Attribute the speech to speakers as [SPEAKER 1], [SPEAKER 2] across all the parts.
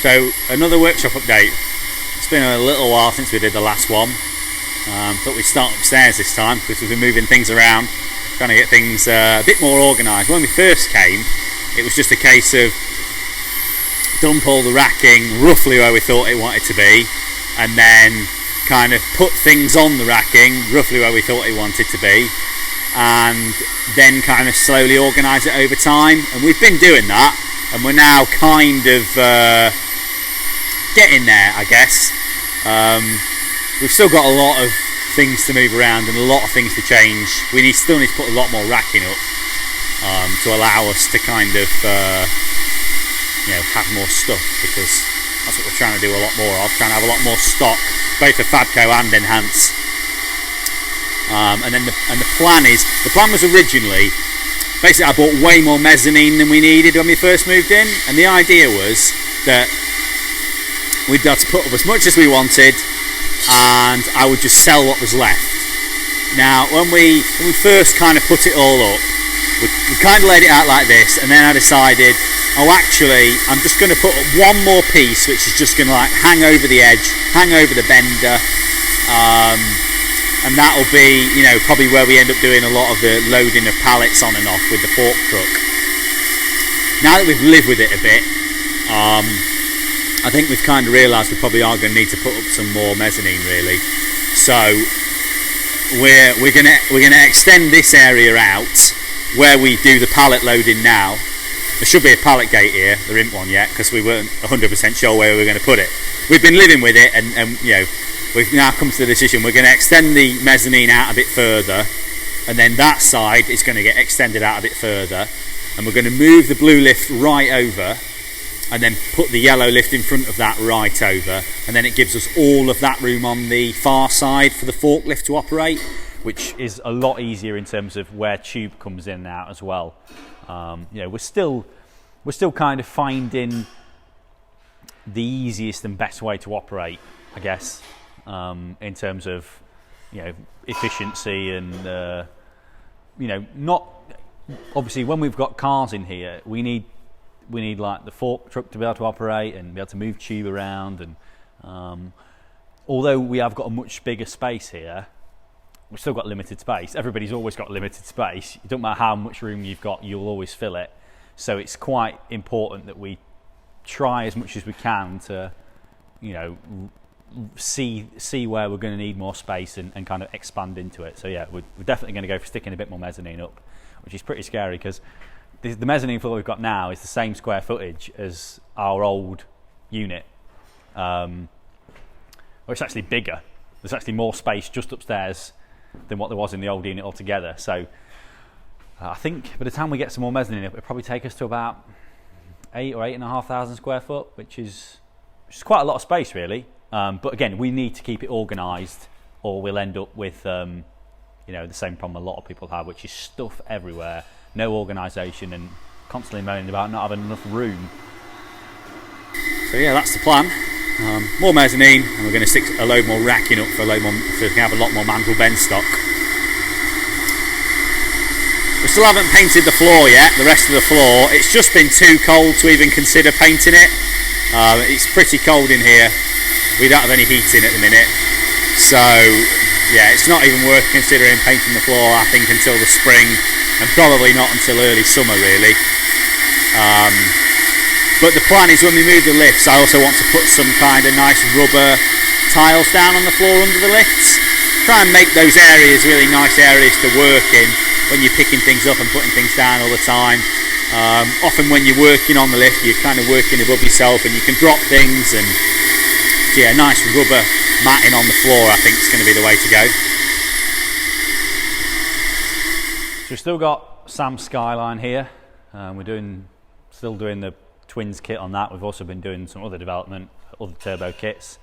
[SPEAKER 1] So another workshop update. It's been a little while since we did the last one. Thought we'd start upstairs this time because we've been moving things around, trying to get things a bit more organised. When we first came, it was just a case of dump all the racking roughly where we thought it wanted to be, and then kind of put things on the racking roughly where we thought it wanted to be, and then kind of slowly organise it over time. And we've been doing that, and we're now kind of getting there, I guess. We've still got a lot of things to move around and a lot of things to change. We still need to put a lot more racking up to allow us to kind of have more stuff, because that's what we're trying to do a lot more of, trying to have a lot more stock, both for Fabco and Enhance. And the plan was originally, basically I bought way more mezzanine than we needed when we first moved in, and the idea was that we'd be able to put up as much as we wanted, and I would just sell what was left. Now, when we first kind of put it all up, we kind of laid it out like this, and then I decided, actually, I'm just going to put up one more piece, which is just going to like hang over the edge, hang over the bender, and that'll be, probably where we end up doing a lot of the loading of pallets on and off with the fork truck. Now that we've lived with it a bit, I think we've kind of realised we probably are going to need to put up some more mezzanine, really. So we're going to extend this area out where we do the pallet loading now. There should be a pallet gate here. There isn't one yet because we weren't 100% sure where we were going to put it. We've been living with it, and we've now come to the decision we're going to extend the mezzanine out a bit further, and then that side is going to get extended out a bit further, and we're going to move the blue lift right over, and then put the yellow lift in front of that right over, and then it gives us all of that room on the far side for the forklift to operate, which is a lot easier in terms of where tube comes in and out as well. We're still kind of finding the easiest and best way to operate, I guess, in terms of efficiency and not obviously when we've got cars in here, we need like the fork truck to be able to operate and be able to move tube around, and although we have got a much bigger space here, we've still got limited space. Everybody's always got limited space. It doesn't matter how much room you've got, you'll always fill it. So it's quite important that we try as much as we can to see where we're going to need more space and kind of expand into it. So yeah, we're definitely going to go for sticking a bit more mezzanine up, which is pretty scary because the mezzanine floor we've got now is the same square footage as our old unit. It's actually bigger. There's actually more space just upstairs than what there was in the old unit altogether. So I think by the time we get some more mezzanine up, it'll probably take us to about 8,000 or 8,500 square foot, which is quite a lot of space, really. But again, we need to keep it organised, or we'll end up with the same problem a lot of people have, which is stuff everywhere, no organisation, and constantly moaning about not having enough room. So yeah, that's the plan. More mezzanine, and we're going to stick a load more racking up so we can have a lot more mantle bend stock. We still haven't painted the floor yet, the rest of the floor. It's just been too cold to even consider painting it. It's pretty cold in here. We don't have any heating at the minute. So yeah, it's not even worth considering painting the floor, I think, until the spring, and probably not until early summer, really. But the plan is when we move the lifts, I also want to put some kind of nice rubber tiles down on the floor under the lifts. Try and make those areas really nice areas to work in when you're picking things up and putting things down all the time. Often when you're working on the lift, you're kind of working above yourself and you can drop things, and yeah, nice rubber matting on the floor I think is going to be the way to go. So we've still got Sam's Skyline here. We're still doing the Twins kit on that. We've also been doing some other development, other turbo kits.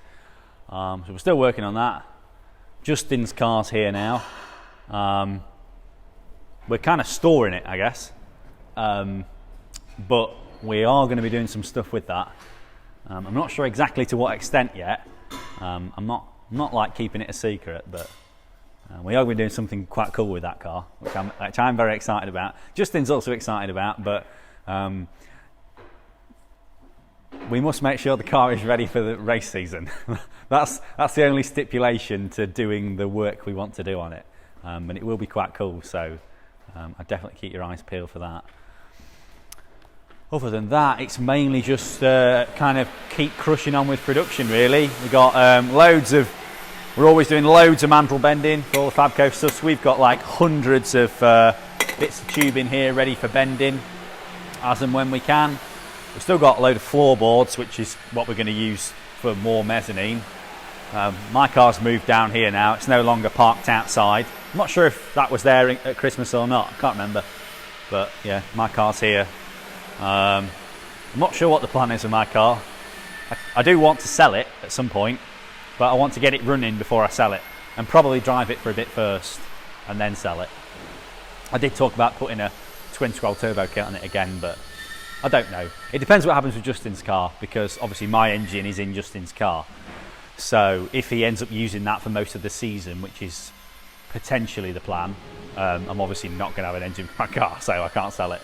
[SPEAKER 1] So we're still working on that. Justin's car's here now. We're kind of storing it, I guess. But we are going to be doing some stuff with that. I'm not sure exactly to what extent yet. I'm not like keeping it a secret, but we are going to be doing something quite cool with that car, which I'm very excited about. Justin's also excited about, but
[SPEAKER 2] we must make sure the car is ready for the race season. That's the only stipulation to doing the work we want to do on it, and it will be quite cool. So I'd definitely keep your eyes peeled for that. Other than that, it's mainly just kind of keep crushing on with production. Really, we got we're always doing loads of mandrel bending for all the Fabco stuff. So we've got like hundreds of bits of tubing here ready for bending as and when we can. We've still got a load of floorboards, which is what we're going to use for more mezzanine. My car's moved down here now. It's no longer parked outside. I'm not sure if that was there at Christmas or not. I can't remember. But yeah, my car's here. I'm not sure what the plan is with my car. I do want to sell it at some point, but I want to get it running before I sell it, and probably drive it for a bit first and then sell it. I did talk about putting a twin scroll turbo kit on it again, but I don't know. It depends what happens with Justin's car, because obviously my engine is in Justin's car. So if he ends up using that for most of the season, which is potentially the plan, I'm obviously not going to have an engine for my car, so I can't sell it.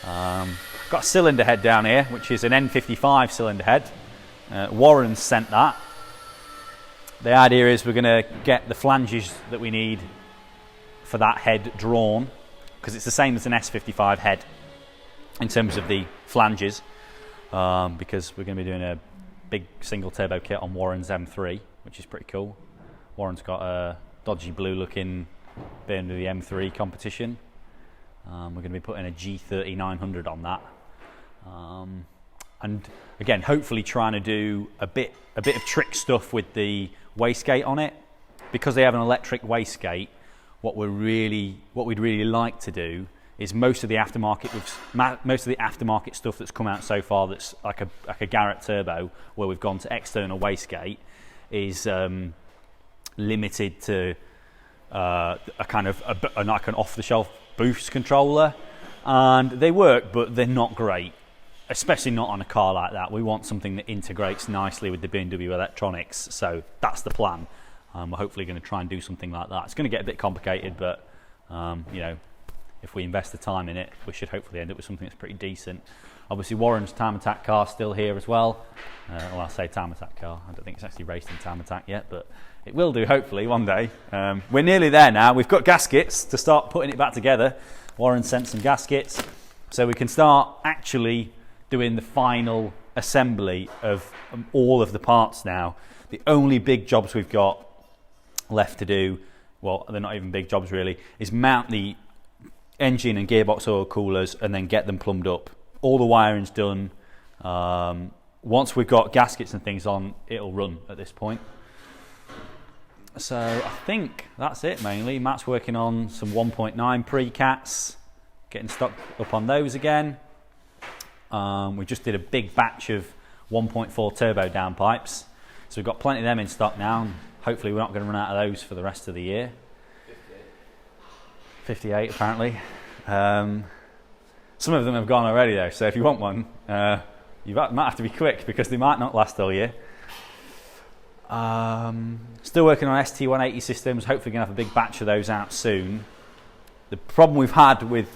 [SPEAKER 2] Got a cylinder head down here, which is an N55 cylinder head. Warren sent that. The idea is we're going to get the flanges that we need for that head drawn, because it's the same as an S55 head in terms of the flanges, because we're going to be doing a big single turbo kit on Warren's M3, which is pretty cool. Warren's got a dodgy blue looking BMW M3 competition. We're going to be putting a G30 900 on that, and again hopefully trying to do a bit of trick stuff with the wastegate on it, because they have an electric wastegate. What we'd really like to do is most of the aftermarket stuff that's come out so far, that's like a Garrett turbo, where we've gone to external wastegate, is limited to like an off-the-shelf boost controller, and they work, but they're not great, especially not on a car like that. We want something that integrates nicely with the BMW electronics, so that's the plan. We're hopefully going to try and do something like that. It's going to get a bit complicated, but you know, if we invest the time in it, we should hopefully end up with something that's pretty decent. Obviously Warren's Time Attack car still here as well. Well, I say Time Attack car, I don't think it's actually raced in Time Attack yet, but it will do hopefully one day. We're nearly there now. We've got gaskets to start putting it back together. Warren sent some gaskets, so we can start actually doing the final assembly of all of the parts now. The only big jobs we've got left to do, well, they're not even big jobs really, is mount the engine and gearbox oil coolers and then get them plumbed up. All the wiring's done. Once we've got gaskets and things on, it'll run at this point. So I think that's it mainly. Matt's working on some 1.9 pre-cats, getting stock up on those again. We just did a big batch of 1.4 turbo downpipes, so we've got plenty of them in stock now. Hopefully we're not going to run out of those for the rest of the year. 58 apparently. Some of them have gone already though, so if you want one, you might have to be quick, because they might not last all year. Still working on ST180 systems, hopefully going to have a big batch of those out soon. The problem we've had with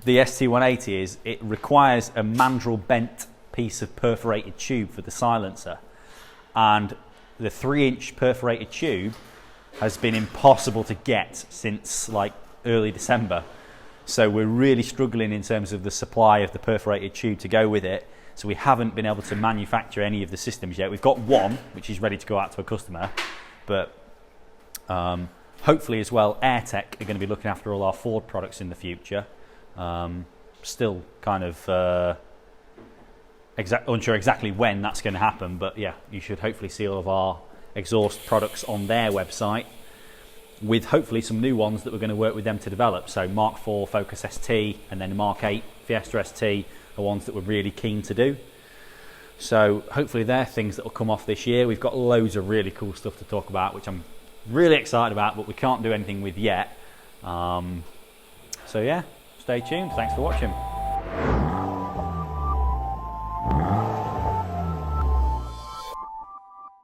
[SPEAKER 2] the ST180 is it requires a mandrel bent piece of perforated tube for the silencer, and the 3-inch perforated tube has been impossible to get since like early December, so we're really struggling in terms of the supply of the perforated tube to go with it. So we haven't been able to manufacture any of the systems yet. We've got one which is ready to go out to a customer, but hopefully as well AirTech are going to be looking after all our Ford products in the future. Still kind of unsure exactly when that's going to happen, but yeah, you should hopefully see all of our exhaust products on their website, with hopefully some new ones that we're going to work with them to develop. So Mark IV Focus ST and then Mark 8 Fiesta ST are ones that we're really keen to do. So hopefully they're things that will come off this year. We've got loads of really cool stuff to talk about, which I'm really excited about, but we can't do anything with yet. So yeah, stay tuned. Thanks for watching.